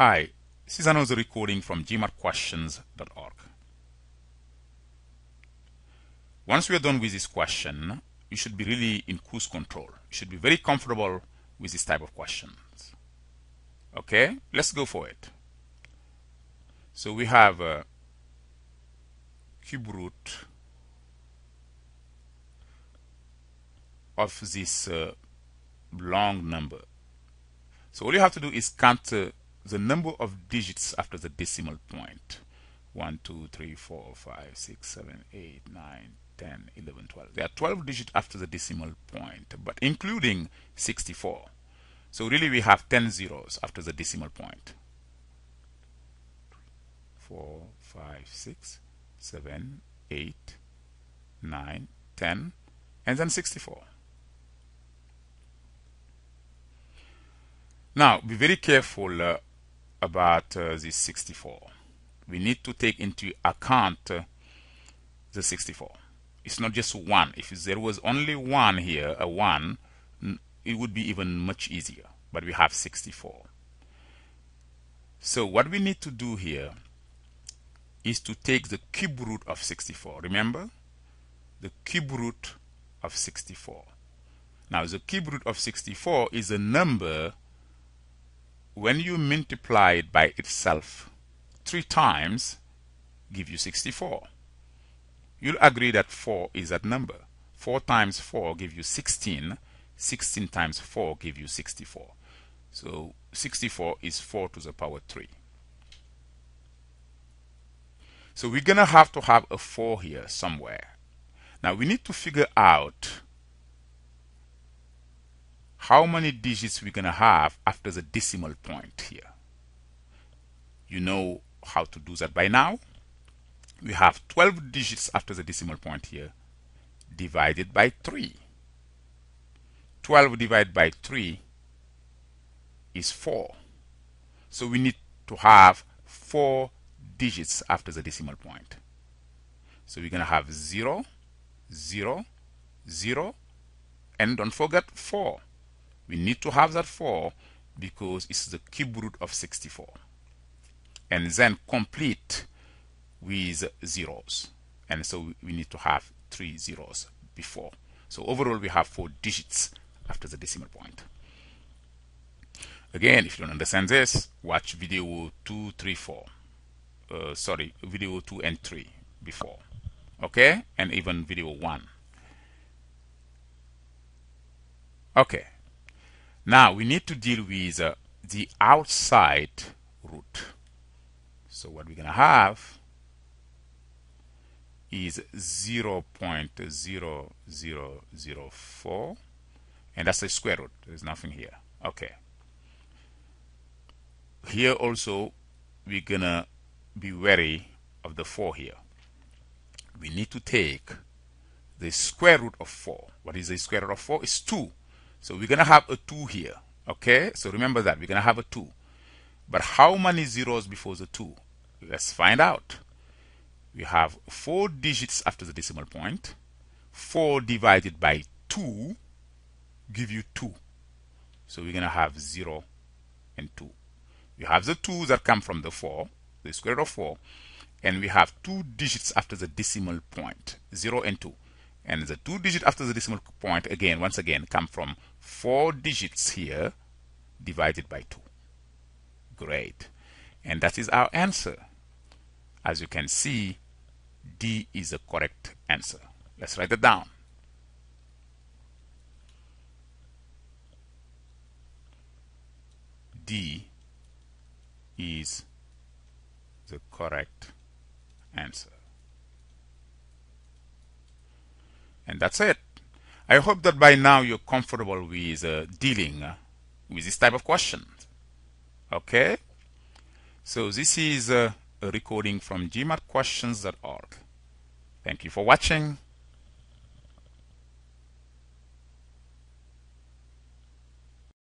Hi, this is another recording from GMATQuestions.org. Once we are done with this question, you should be really in cruise control. You should be very comfortable with this type of questions. Okay, let's go for it. So we have a cube root of this long number. So all you have to do is count the number of digits after the decimal point. 1, 2, 3, 4, 5, 6, 7, 8, 9, 10, 11, 12. There are 12 digits after the decimal point, but including 64. So really we have 10 zeros after the decimal point. 4, 5, 6, 7, 8, 9, 10, and then 64. Now, be very careful about this 64. We need to take into account the 64. It's not just 1. If there was only 1 here, a 1, it would be even much easier. But we have 64. So what we need to do here is to take the cube root of 64. Remember? The cube root of 64. Now, the cube root of 64 is a number when you multiply it by itself 3 times, give you 64. You'll agree that 4 is that number. 4 times 4 give you 16. 16 times 4 give you 64. So 64 is 4 to the power 3. So we're gonna have to have a 4 here somewhere. Now we need to figure out how many digits we're gonna have after the decimal point here. You know how to do that by now. We have 12 digits after the decimal point here, divided by 3. 12 divided by 3 is 4. So we need to have 4 digits after the decimal point. So we're gonna have 0, 0, 0, and don't forget 4. We need to have that 4 because it's the cube root of 64. And then complete with zeros. And so we need to have 3 zeros before. So overall we have 4 digits after the decimal point. Again, if you don't understand this, watch video 2, 3, 4. Video 2 and 3 before. Okay? And even video 1. Okay. Now we need to deal with the outside root. So what we're going to have is 0.0004, and that's the square root. There's nothing here. Okay. Here also we're going to be wary of the 4 here. We need to take the square root of 4. What is the square root of 4? It's 2. So we're going to have a 2 here. Okay, so remember that we're going to have a 2. But how many zeros before the 2? Let's find out. We have 4 digits after the decimal point. 4 divided by 2 give you 2. So we're going to have 0 and 2. We have the 2 that come from the 4, the square root of 4, and we have 2 digits after the decimal point, 0 and 2. And the 2 digits after the decimal point, again, once again, come from 4 digits here divided by 2. Great. And that is our answer. As you can see, D is the correct answer. Let's write it down. D is the correct answer. And that's it. I hope that by now you're comfortable with dealing with this type of questions. Okay? So this is a recording from GMATQuestions.org. Thank you for watching.